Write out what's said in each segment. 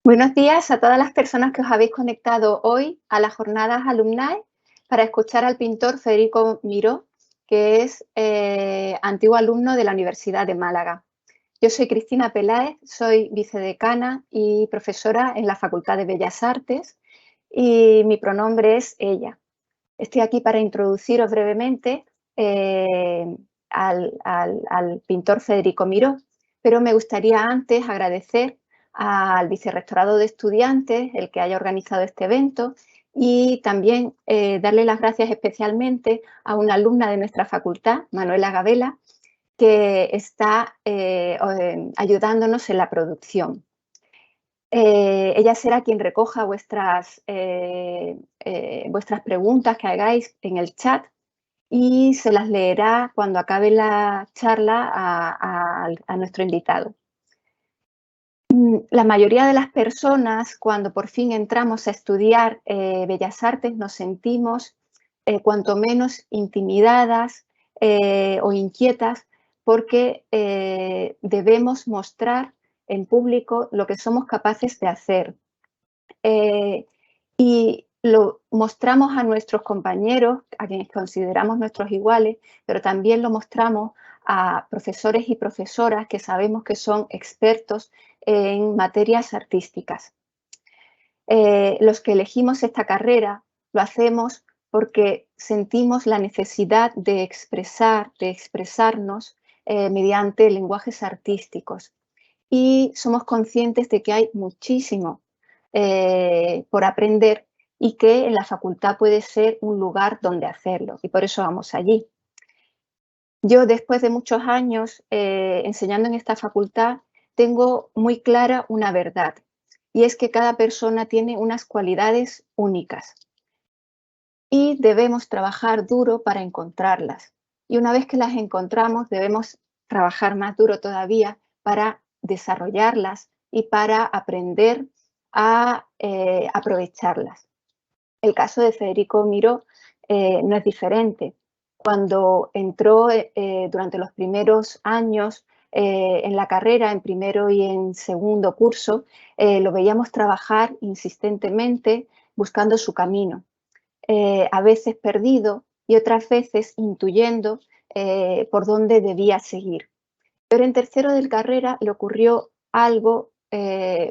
Buenos días a todas las personas que os habéis conectado hoy a las jornadas alumnae para escuchar al pintor Federico Miró, que es antiguo alumno de la Universidad de Málaga. Yo soy Cristina Peláez, soy vicedecana y profesora en la Facultad de Bellas Artes y mi pronombre es ella. Estoy aquí para introduciros brevemente al pintor Federico Miró, pero me gustaría antes agradecer al Vicerrectorado de Estudiantes, el que haya organizado este evento, y también darle las gracias especialmente a una alumna de nuestra facultad, Manuela Gabela, que está ayudándonos en la producción. Ella será quien recoja vuestras preguntas que hagáis en el chat y se las leerá cuando acabe la charla a nuestro invitado. La mayoría de las personas, cuando por fin entramos a estudiar Bellas Artes, nos sentimos cuanto menos intimidadas o inquietas porque debemos mostrar en público lo que somos capaces de hacer. Y lo mostramos a nuestros compañeros, a quienes consideramos nuestros iguales, pero también lo mostramos a profesores y profesoras que sabemos que son expertos en materias artísticas. Los que elegimos esta carrera lo hacemos porque sentimos la necesidad de expresarnos mediante lenguajes artísticos. Y somos conscientes de que hay muchísimo por aprender y que en la facultad puede ser un lugar donde hacerlo, y por eso vamos allí. Yo, después de muchos años enseñando en esta facultad, tengo muy clara una verdad, y es que cada persona tiene unas cualidades únicas y debemos trabajar duro para encontrarlas. Y una vez que las encontramos, debemos trabajar más duro todavía para desarrollarlas y para aprender a aprovecharlas. El caso de Federico Miró no es diferente. Cuando entró durante los primeros años en la carrera, en primero y en segundo curso, lo veíamos trabajar insistentemente buscando su camino, a veces perdido y otras veces intuyendo por dónde debía seguir. Pero en tercero de carrera le ocurrió algo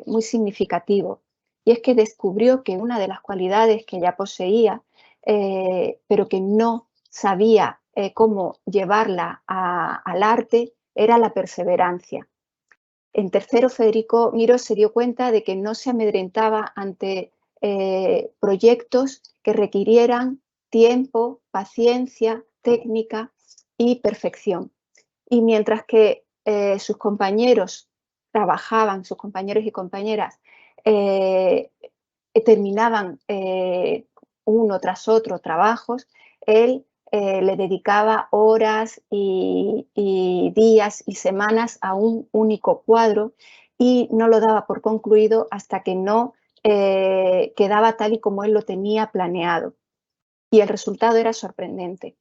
muy significativo, y es que descubrió que una de las cualidades que ya poseía, pero que no sabía cómo llevarla al arte, era la perseverancia. En tercero, Federico Miró se dio cuenta de que no se amedrentaba ante proyectos que requirieran tiempo, paciencia, técnica y perfección. Y mientras que sus compañeros trabajaban, sus compañeros y compañeras, terminaban uno tras otro trabajos, él le dedicaba horas y días y semanas a un único cuadro y no lo daba por concluido hasta que no quedaba tal y como él lo tenía planeado. Y el resultado era sorprendente.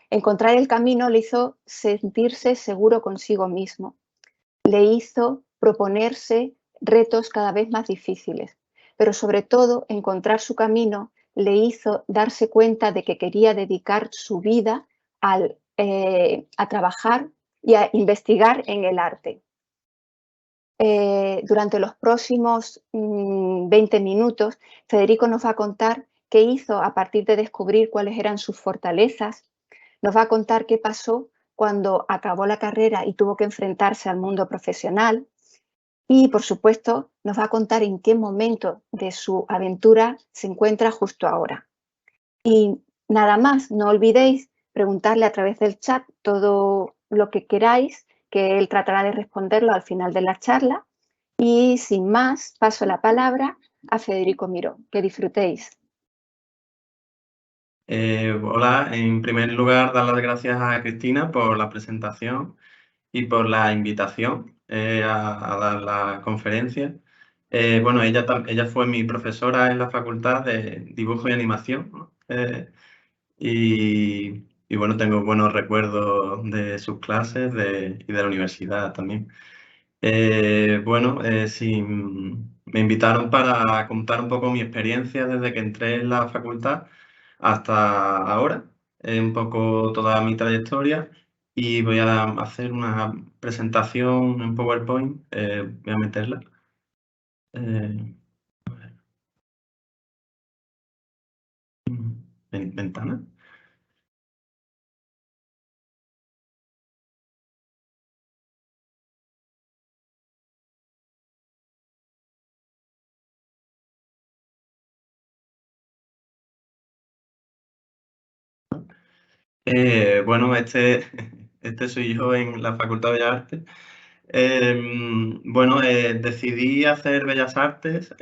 Encontrar el camino le hizo sentirse seguro consigo mismo, le hizo proponerse retos cada vez más difíciles, pero sobre todo encontrar su camino le hizo darse cuenta de que quería dedicar su vida a trabajar y a investigar en el arte. Durante los próximos 20 minutos, Federico nos va a contar qué hizo a partir de descubrir cuáles eran sus fortalezas. Nos va a contar qué pasó cuando acabó la carrera y tuvo que enfrentarse al mundo profesional. Y, por supuesto, nos va a contar en qué momento de su aventura se encuentra justo ahora. Y nada más, no olvidéis preguntarle a través del chat todo lo que queráis, que él tratará de responderlo al final de la charla. Y sin más, paso la palabra a Federico Miró. Que disfrutéis. Hola, en primer lugar, dar las gracias a Cristina por la presentación y por la invitación a dar la conferencia. Bueno, ella fue mi profesora en la Facultad de Dibujo y Animación, ¿no? Y bueno, tengo buenos recuerdos de sus clases y de la universidad también. Bueno, sin me invitaron para contar un poco mi experiencia desde que entré en la facultad hasta ahora, un poco toda mi trayectoria, y voy a hacer una presentación en PowerPoint, voy a meterla. Eh, Ventana. Bueno, este soy yo en la Facultad de Bellas Artes. Bueno, decidí hacer Bellas Artes,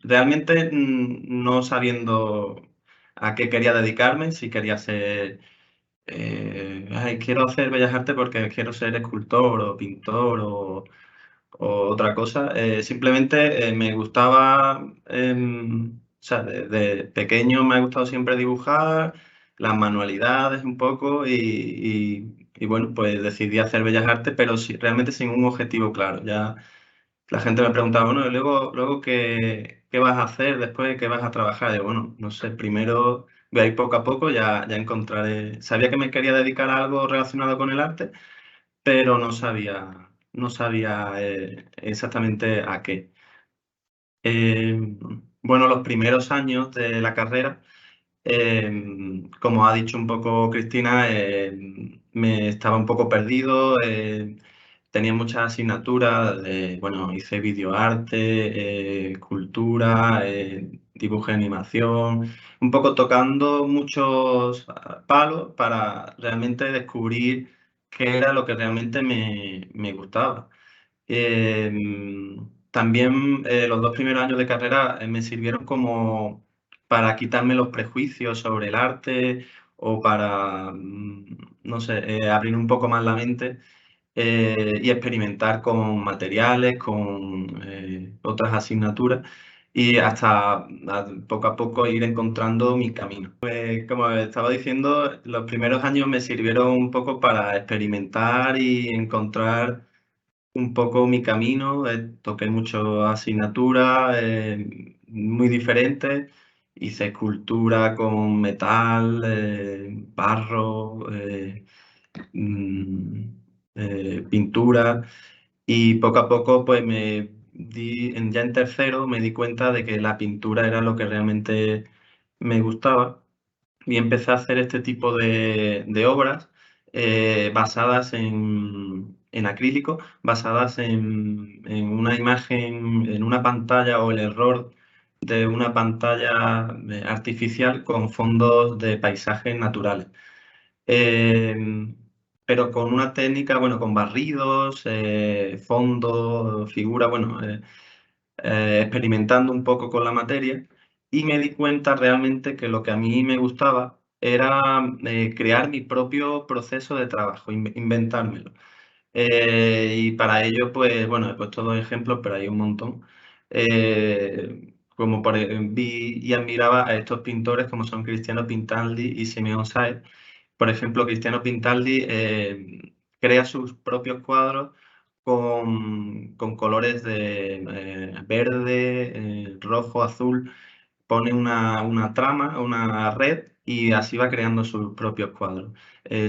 realmente no sabiendo a qué quería dedicarme, si quería ser, "Ay, quiero hacer Bellas Artes porque quiero ser escultor o pintor o otra cosa". Simplemente me gustaba, o sea, de pequeño me ha gustado siempre dibujar, las manualidades un poco y bueno, pues decidí hacer Bellas Artes, pero realmente sin un objetivo claro. Ya la gente me preguntaba, bueno, y luego ¿qué vas a hacer después? ¿Qué vas a trabajar? Y bueno, no sé, primero voy a ir poco a poco, ya encontraré. Sabía que me quería dedicar a algo relacionado con el arte, pero no sabía exactamente a qué. Eh, bueno, los primeros años de la carrera, como ha dicho un poco Cristina, me estaba un poco perdido, tenía muchas asignaturas, bueno, hice videoarte, cultura, dibujo y animación, un poco tocando muchos palos para realmente descubrir qué era lo que realmente me gustaba. También los 2 primeros años de carrera me sirvieron como para quitarme los prejuicios sobre el arte o para, no sé, abrir un poco más la mente y experimentar con materiales, con otras asignaturas y hasta poco a poco ir encontrando mi camino. Pues como estaba diciendo, los primeros años me sirvieron un poco para experimentar y encontrar un poco mi camino. Toqué muchas asignaturas muy diferentes. Hice escultura con metal, barro, mm, pintura y poco a poco pues ya en tercero me di cuenta de que la pintura era lo que realmente me gustaba y empecé a hacer este tipo de obras basadas en acrílico, basadas en una imagen, en una pantalla o el error de una pantalla artificial con fondos de paisajes naturales. Eh, pero con una técnica, bueno, con barridos, fondos, figuras, bueno, experimentando un poco con la materia y me di cuenta realmente que lo que a mí me gustaba era crear mi propio proceso de trabajo, inventármelo. Y para ello, pues bueno, he puesto dos ejemplos, pero hay un montón. Como vi y admiraba a estos pintores como son Cristiano Pintaldi y Simeón Sáez. Por ejemplo, Cristiano Pintaldi crea sus propios cuadros con colores de verde, rojo, azul, pone una trama, una red y así va creando sus propios cuadros.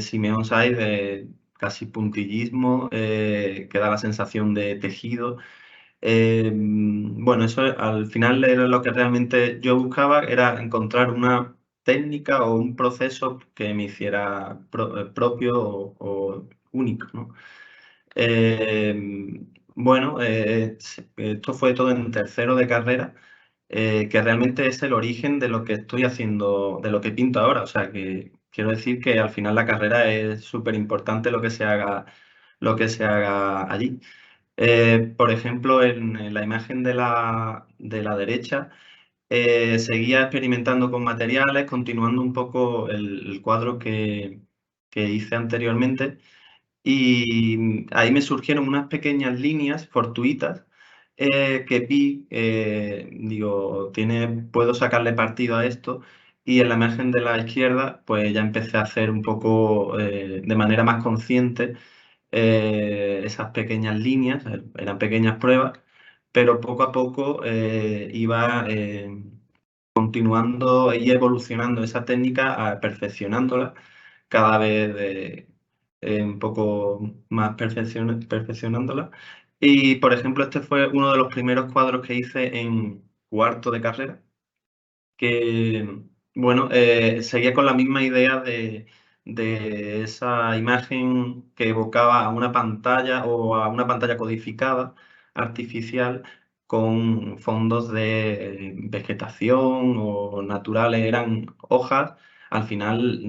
Simeón Sáiz de casi puntillismo, que da la sensación de tejido. Bueno, eso al final era lo que realmente yo buscaba, era encontrar una técnica o un proceso que me hiciera propio o único, ¿no? Bueno, esto fue todo en tercero de carrera, que realmente es el origen de lo que estoy haciendo, de lo que pinto ahora. O sea, que quiero decir que al final la carrera es súper importante lo que se haga allí. Por ejemplo, en la imagen de la derecha, seguía experimentando con materiales, continuando un poco el cuadro que hice anteriormente. Y ahí me surgieron unas pequeñas líneas fortuitas que vi, digo, puedo sacarle partido a esto. Y en la imagen de la izquierda, pues ya empecé a hacer un poco de manera más consciente esas pequeñas líneas, eran pequeñas pruebas, pero poco a poco iba continuando y evolucionando esa técnica, perfeccionándola cada vez un poco más perfeccionándola. Y, por ejemplo, este fue uno de los primeros cuadros que hice en cuarto de carrera, que, bueno, seguía con la misma idea de esa imagen que evocaba a una pantalla o a una pantalla codificada artificial con fondos de vegetación o naturales, eran hojas. Al final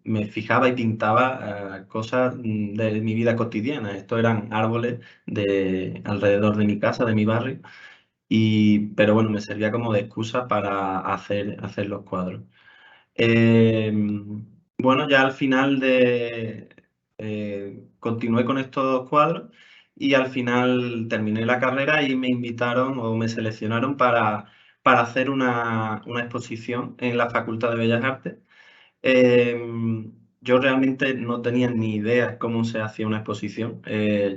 me fijaba y pintaba cosas de mi vida cotidiana. Estos eran árboles de alrededor de mi casa, de mi barrio. Pero bueno, me servía como de excusa para hacer los cuadros. Bueno, ya al final continué con estos cuadros y al final terminé la carrera y me invitaron o me seleccionaron para hacer una exposición en la Facultad de Bellas Artes. Yo realmente no tenía ni idea cómo se hacía una exposición.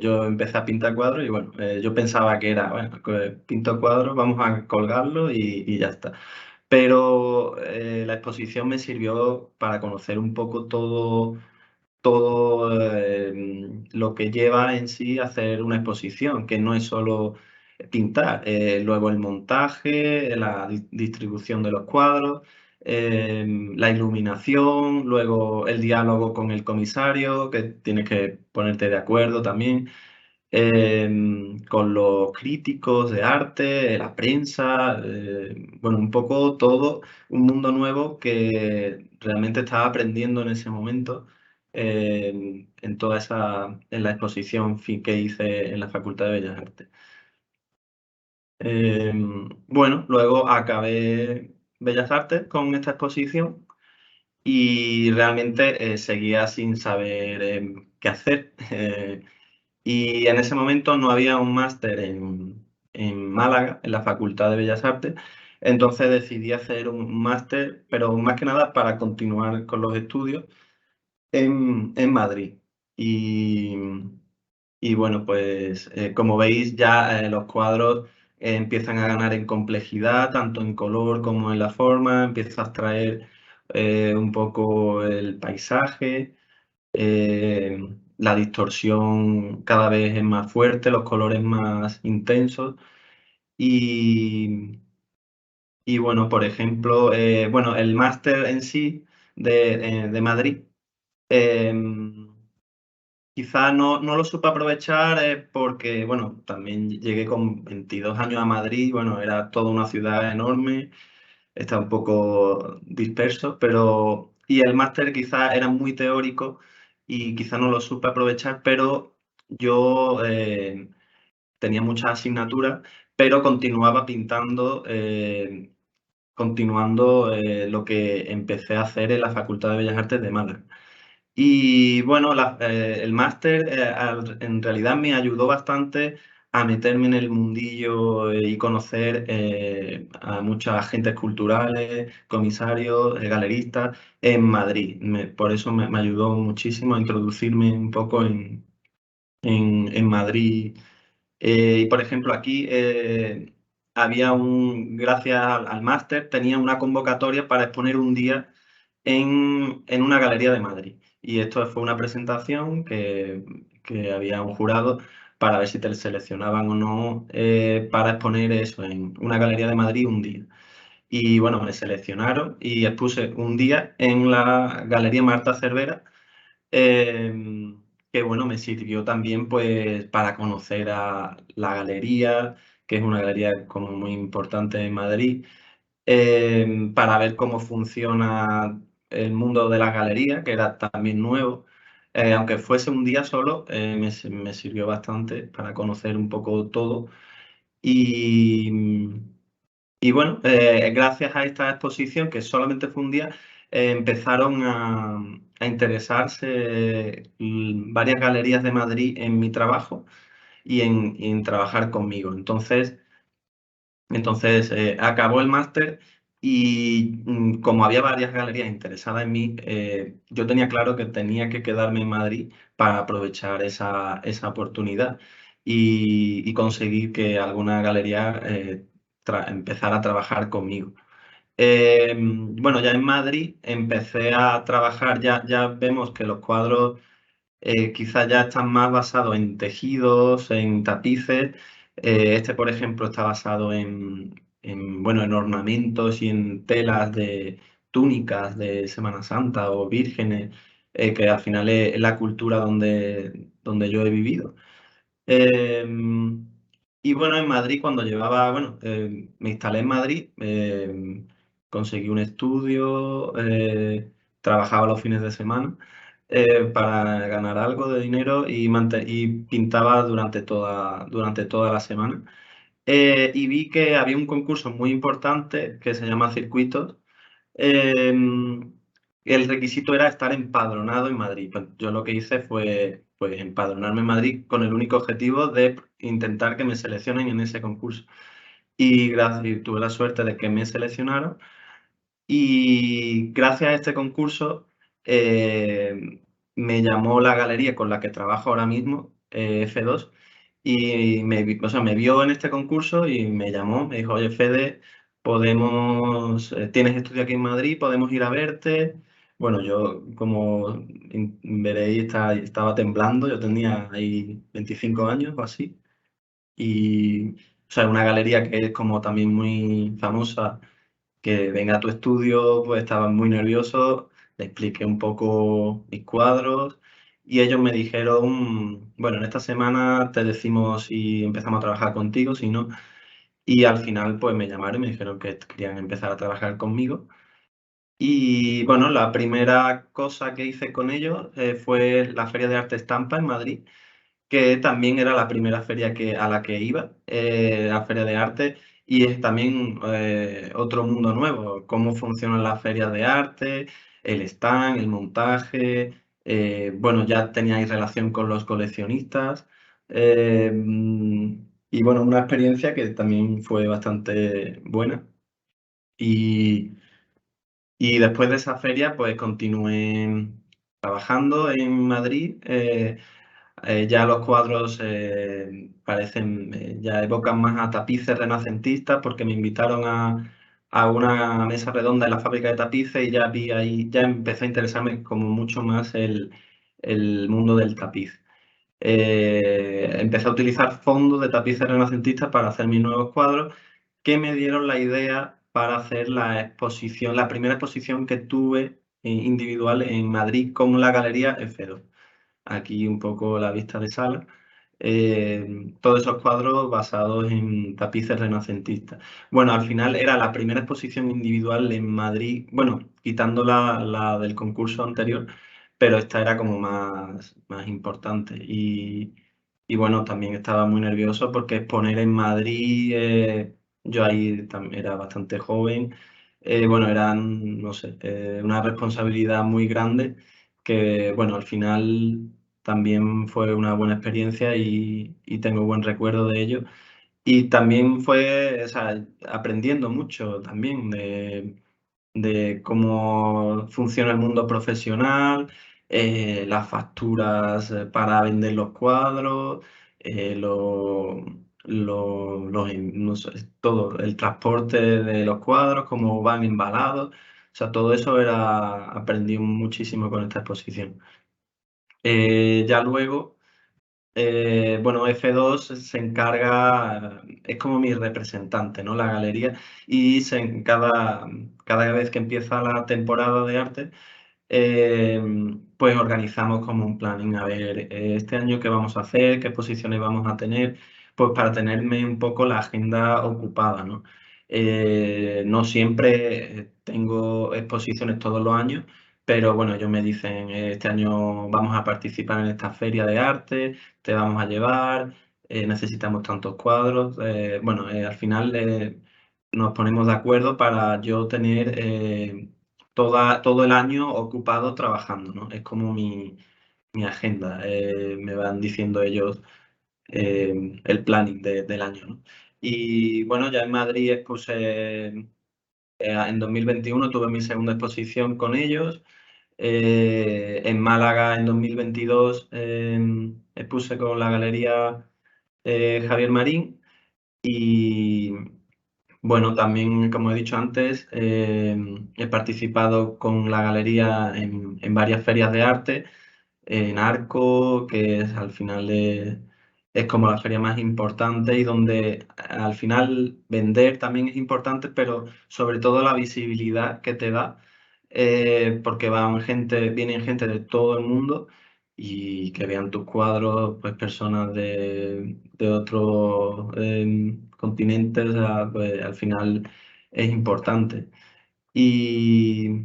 Yo empecé a pintar cuadros y bueno, yo pensaba que era, bueno, pinto cuadros, vamos a colgarlo y ya está. Pero la exposición me sirvió para conocer un poco todo lo que lleva en sí hacer una exposición, que no es solo pintar, luego el montaje, la distribución de los cuadros, la iluminación, luego el diálogo con el comisario, que tienes que ponerte de acuerdo también, con los críticos de arte, la prensa, bueno, un poco todo un mundo nuevo que realmente estaba aprendiendo en ese momento en en la exposición que hice en la Facultad de Bellas Artes. Bueno, luego acabé Bellas Artes con esta exposición y realmente seguía sin saber qué hacer. Y en ese momento no había un máster en Málaga, en la Facultad de Bellas Artes, entonces decidí hacer un máster, pero más que nada para continuar con los estudios en Madrid. Y, y bueno, pues como veis ya los cuadros empiezan a ganar en complejidad, tanto en color como en la forma, empieza a abstraer un poco el paisaje, la distorsión cada vez es más fuerte, los colores más intensos y, y bueno, por ejemplo, bueno, el máster en sí de Madrid. em, Quizá no lo supe aprovechar porque, bueno, también llegué con 22 años a Madrid, bueno, era toda una ciudad enorme, está un poco disperso, pero y el máster quizá era muy teórico y quizá no lo supe aprovechar, pero yo tenía muchas asignaturas, pero continuaba pintando, continuando lo que empecé a hacer en la Facultad de Bellas Artes de Málaga. Y bueno, el máster en realidad me ayudó bastante a meterme en el mundillo y conocer a muchas agentes culturales, comisarios, galeristas en Madrid. Por eso me ayudó muchísimo a introducirme un poco en Madrid. Y por ejemplo, aquí gracias al máster, tenía una convocatoria para exponer un día en una galería de Madrid. Y esto fue una presentación que había un jurado para ver si te seleccionaban o no para exponer eso en una galería de Madrid un día. Y bueno, me seleccionaron y expuse un día en la Galería Marta Cervera, que bueno, me sirvió también pues para conocer a la galería, que es una galería como muy importante en Madrid, para ver cómo funciona el mundo de la galería, que era también nuevo. Aunque fuese un día solo, me sirvió bastante para conocer un poco todo. Y, y bueno, gracias a esta exposición, que solamente fue un día, empezaron a interesarse varias galerías de Madrid en mi trabajo y en trabajar conmigo. Entonces acabó el máster y como había varias galerías interesadas en mí, yo tenía claro que tenía que quedarme en Madrid para aprovechar esa oportunidad. y conseguir que alguna galería empezara a trabajar conmigo. Bueno, ya en Madrid empecé a trabajar, ya vemos que los cuadros quizás ya están más basados en tejidos, en tapices. Este, por ejemplo, está basado bueno, en ornamentos y en telas de túnicas de Semana Santa o vírgenes, que al final es la cultura donde yo he vivido. Y bueno, en Madrid cuando bueno, me instalé en Madrid, conseguí un estudio, trabajaba los fines de semana para ganar algo de dinero y pintaba durante toda la semana. Y vi que había un concurso muy importante que se llama Circuitos. Em, el requisito era estar empadronado en Madrid. Pues yo lo que hice fue pues, empadronarme en Madrid con el único objetivo de intentar que me seleccionen en ese concurso. Y tuve la suerte de que me seleccionaron. Y gracias a este concurso me llamó la galería con la que trabajo ahora mismo, F2, y o sea, me vio en este concurso y me llamó, me dijo, oye, Fede, tienes estudio aquí en Madrid, podemos ir a verte. Bueno, yo, como veréis, estaba temblando, yo tenía ahí 25 años o así, y, o sea, una galería que es como también muy famosa, que venga a tu estudio, pues estaba muy nervioso, le expliqué un poco mis cuadros y ellos me dijeron, bueno, en esta semana te decimos si empezamos a trabajar contigo, si no. Y al final pues me llamaron y me dijeron que querían empezar a trabajar conmigo. Y bueno, la primera cosa que hice con ellos fue la Feria de Arte Estampa en Madrid, que también era la primera feria a la que iba, la Feria de Arte, y es también otro mundo nuevo, cómo funcionan las ferias de arte, el stand, el montaje, bueno, ya teníais relación con los coleccionistas, y bueno, una experiencia que también fue bastante buena. Y, y después de esa feria, pues continué trabajando en Madrid. Ya los cuadros parecen, ya evocan más a tapices renacentistas porque me invitaron a una mesa redonda en la fábrica de tapices y ya vi ahí, ya empecé a interesarme como mucho más el mundo del tapiz. Empecé a utilizar fondos de tapices renacentistas para hacer mis nuevos cuadros que me dieron la idea para hacer la primera exposición que tuve individual en Madrid con la Galería F2. Aquí un poco la vista de sala. Todos esos cuadros basados en tapices renacentistas. Bueno, al final era la primera exposición individual en Madrid, bueno, quitando la del concurso anterior, pero esta era como más importante. Y bueno, también estaba muy nervioso porque exponer en Madrid, yo ahí era bastante joven, bueno, eran, no sé, una responsabilidad muy grande que, bueno, al final también fue una buena experiencia y tengo buen recuerdo de ello. Y también fue, o sea, aprendiendo mucho también de cómo funciona el mundo profesional, las facturas para vender los cuadros, no sé, todo, el transporte de los cuadros, cómo van embalados. O sea, todo eso aprendí muchísimo con esta exposición. Ya luego, bueno, F2 se encarga, es como mi representante, ¿no? La galería, y cada vez que empieza la temporada de arte, eh, pues organizamos como un planning, a ver, este año qué vamos a hacer, qué exposiciones vamos a tener, pues para tenerme un poco la agenda ocupada, ¿no? No siempre tengo exposiciones todos los años, pero bueno, ellos me dicen, este año vamos a participar en esta feria de arte, te vamos a llevar, necesitamos tantos cuadros. Bueno, al final nos ponemos de acuerdo para yo tener todo el año ocupado trabajando, ¿no? Es como mi agenda. Me van diciendo ellos el planning del año, ¿no? Y bueno, ya en Madrid expuse, en 2021 tuve mi segunda exposición con ellos. En Málaga en 2022 expuse con la galería Javier Marín. Y bueno, también, como he dicho antes, he participado con la galería en varias ferias de arte, en Arco, que es al final es como la feria más importante y donde al final vender también es importante, pero sobre todo la visibilidad que te da, porque vienen gente de todo el mundo y que vean tus cuadros, pues personas de otros continentes, o sea, pues al final es importante. Y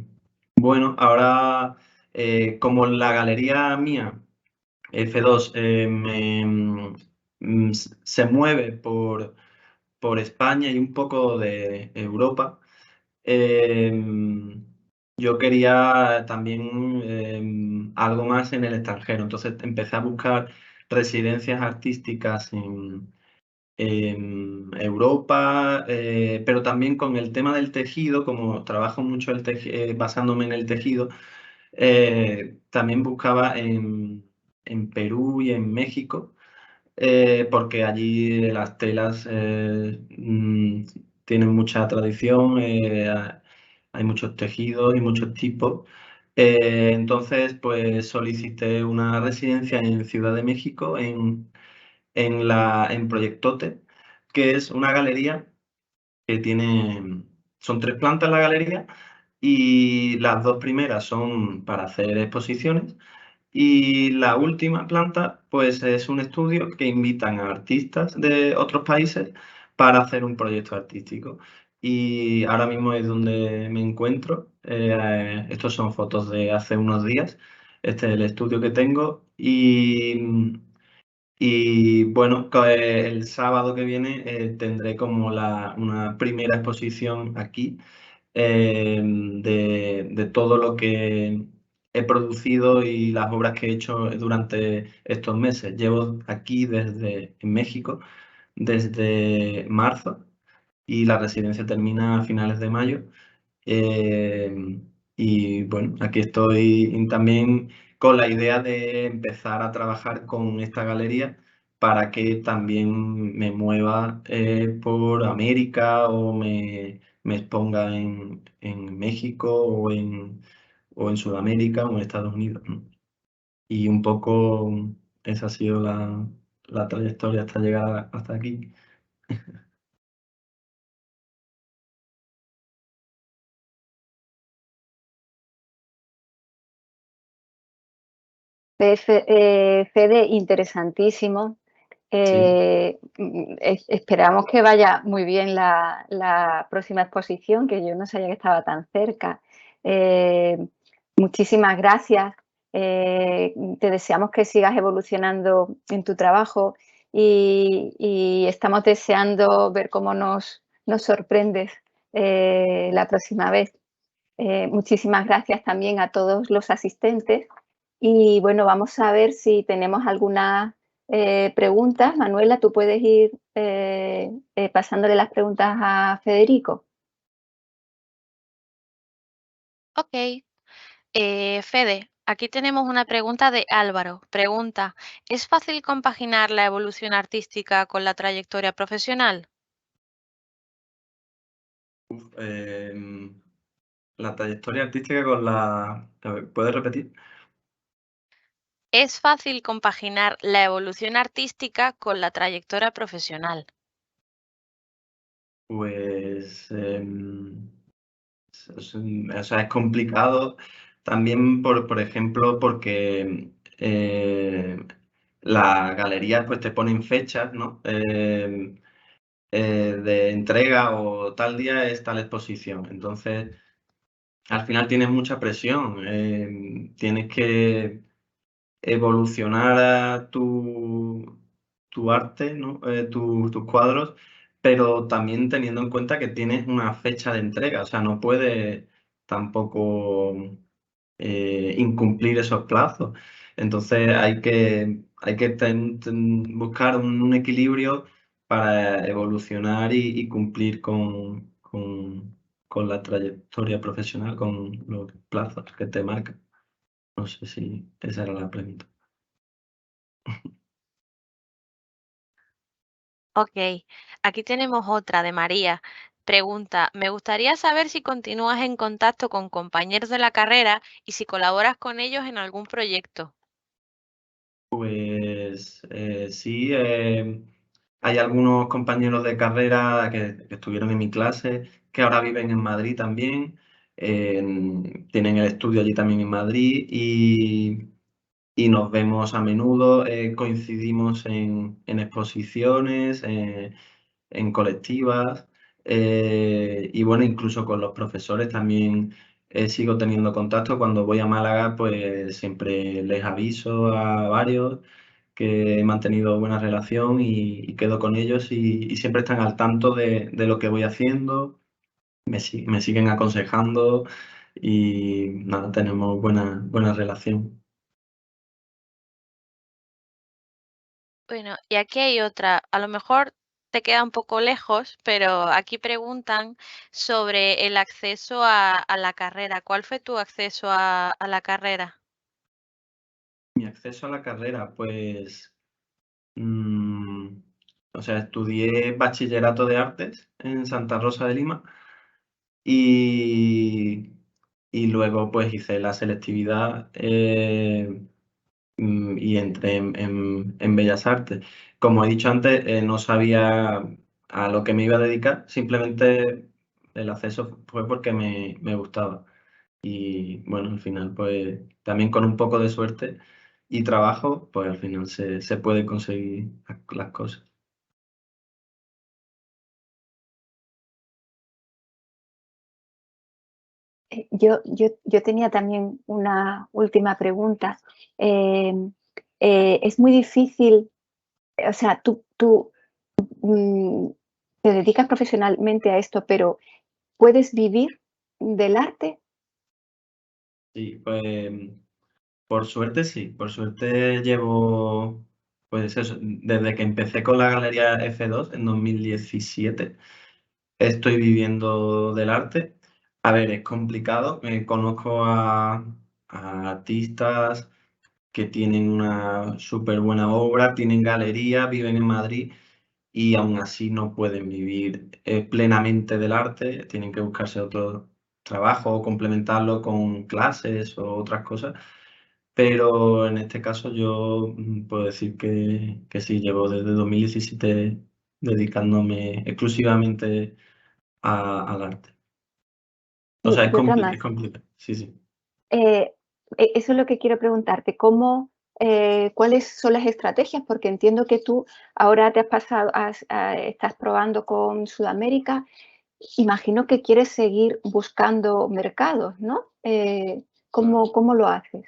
bueno, ahora como la galería mía, F2, se mueve por España y un poco de Europa, yo quería también algo más en el extranjero. Entonces empecé a buscar residencias artísticas en Europa, pero también con el tema del tejido, como trabajo mucho basándome en el tejido, también buscaba en Perú y en México, porque allí las telas tienen mucha tradición, hay muchos tejidos y muchos tipos. Entonces, pues solicité una residencia en Ciudad de México, en Proyectote, que es una galería que son 3 plantas la galería y las 2 primeras son para hacer exposiciones y la última planta pues es un estudio que invitan a artistas de otros países para hacer un proyecto artístico. Y ahora mismo es donde me encuentro. Estos son fotos de hace unos días. Este es el estudio que tengo y bueno, el sábado que viene tendré como una primera exposición aquí, de todo lo que he producido y las obras que he hecho durante estos meses. Llevo aquí en México desde marzo y la residencia termina a finales de mayo. Eh, y bueno, aquí estoy también con la idea de empezar a trabajar con esta galería para que también me mueva por América o me exponga en México o en Sudamérica o en Estados Unidos, ¿no? Y un poco esa ha sido la trayectoria hasta llegar hasta aquí. Fede, interesantísimo. Sí, Esperamos que vaya muy bien la próxima exposición, que yo no sabía que estaba tan cerca. Eh, Muchísimas gracias. Te deseamos que sigas evolucionando en tu trabajo y estamos deseando ver cómo nos sorprendes la próxima vez. Muchísimas gracias también a todos los asistentes. Y bueno, vamos a ver si tenemos algunas preguntas. Manuela, tú puedes ir pasándole las preguntas a Federico. Ok. Fede, aquí tenemos una pregunta de Álvaro. Pregunta, ¿es fácil compaginar la evolución artística con la trayectoria profesional? em, la trayectoria artística con la... A ver, ¿puedes repetir? ¿Es fácil compaginar la evolución artística con la trayectoria profesional? Pues, o sea, es complicado también, por ejemplo, porque las galerías pues te ponen fechas, ¿no? De entrega o tal día es tal exposición. Entonces, al final tienes mucha presión. Tienes que evolucionar a tu arte, ¿no? Tus cuadros, pero también teniendo en cuenta que tienes una fecha de entrega, o sea, no puedes tampoco incumplir esos plazos. Entonces hay que buscar un equilibrio para evolucionar y cumplir con la trayectoria profesional, con los plazos que te marcan. No sé si esa era la pregunta. Ok, aquí tenemos otra de María. Pregunta, me gustaría saber si continúas en contacto con compañeros de la carrera y si colaboras con ellos en algún proyecto. Pues sí, hay algunos compañeros de carrera que estuvieron en mi clase, que ahora viven en Madrid también, tienen el estudio allí también en Madrid y nos vemos a menudo, coincidimos en exposiciones, en colectivas, y bueno, incluso con los profesores también sigo teniendo contacto. Cuando voy a Málaga, pues siempre les aviso a varios que he mantenido buena relación y quedo con ellos y siempre están al tanto de lo que voy haciendo, me siguen aconsejando y nada, tenemos buena relación. Bueno, y aquí hay otra, a lo mejor te queda un poco lejos, pero aquí preguntan sobre el acceso a la carrera. ¿Cuál fue tu acceso a la carrera? Mi acceso a la carrera, pues, mm, o sea, estudié bachillerato de artes en Santa Rosa de Lima y, y luego pues hice la selectividad y entré en Bellas Artes. Como he dicho antes, no sabía a lo que me iba a dedicar, simplemente el acceso fue porque me gustaba. Y bueno, al final, pues también con un poco de suerte y trabajo, pues al final se puede conseguir las cosas. Yo tenía también una última pregunta. Eh, es muy difícil, o sea, tú mm, te dedicas profesionalmente a esto, pero ¿puedes vivir del arte? Sí, pues por suerte sí, por suerte llevo, pues eso, desde que empecé con la Galería F2 en 2017, estoy viviendo del arte. A ver, es complicado, conozco a artistas que tienen una súper buena obra, tienen galería, viven en Madrid y aún así no pueden vivir plenamente del arte, tienen que buscarse otro trabajo o complementarlo con clases o otras cosas. Pero en este caso yo puedo decir que sí, llevo desde 2017 dedicándome exclusivamente al arte. O sea, Y otra más. es complicado, sí, sí. Eh, eso es lo que quiero preguntarte, ¿cuáles son las estrategias? Porque entiendo que tú ahora te has pasado, estás probando con Sudamérica. Imagino que quieres seguir buscando mercados, ¿no? Claro. ¿Cómo lo haces?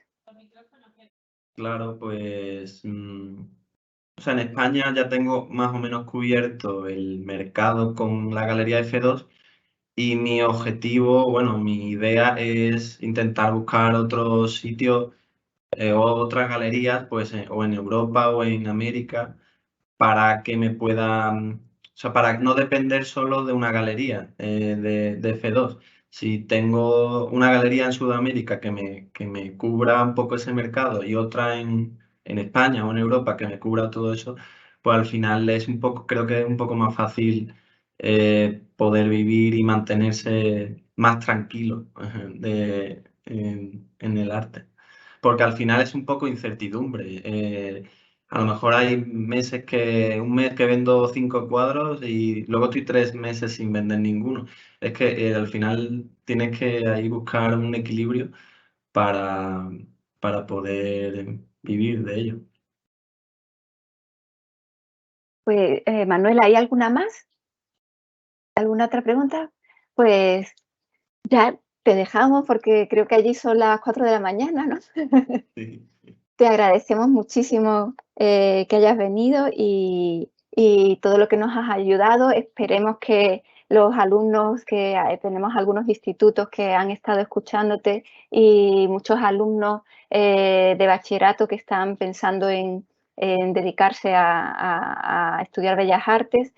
Claro, pues, o sea, en España ya tengo más o menos cubierto el mercado con la Galería F2 y mi objetivo, bueno, mi idea es intentar buscar otros sitios o otras galerías, pues, o en Europa o en América, para que me puedan, o sea, para no depender solo de una galería de F2. Si tengo una galería en Sudamérica que me cubra un poco ese mercado y otra en España o en Europa que me cubra todo eso, pues al final es un poco, creo que es un poco más fácil poder vivir y mantenerse más tranquilo en el arte. Porque al final es un poco incertidumbre. A lo mejor hay un mes que vendo 5 cuadros y luego estoy 3 meses sin vender ninguno. Es que al final tienes que ahí buscar un equilibrio para, para poder vivir de ello. Pues, Manuela, ¿hay alguna más? ¿Alguna otra pregunta? Pues ya te dejamos porque creo que allí son las 4 de la mañana, ¿no? Sí. Te agradecemos muchísimo que hayas venido y todo lo que nos has ayudado. Esperemos que los alumnos, que tenemos algunos institutos que han estado escuchándote y muchos alumnos de bachillerato que están pensando en dedicarse a estudiar Bellas Artes.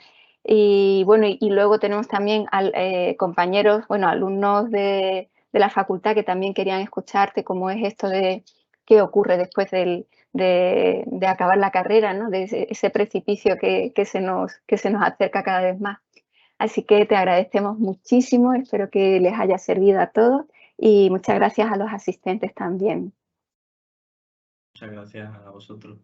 Y bueno, y luego tenemos también compañeros, bueno, alumnos de la facultad que también querían escucharte cómo es esto de qué ocurre después de acabar la carrera, ¿no? De ese precipicio que se nos acerca cada vez más. Así que te agradecemos muchísimo, espero que les haya servido a todos y muchas gracias a los asistentes también. Muchas gracias a vosotros.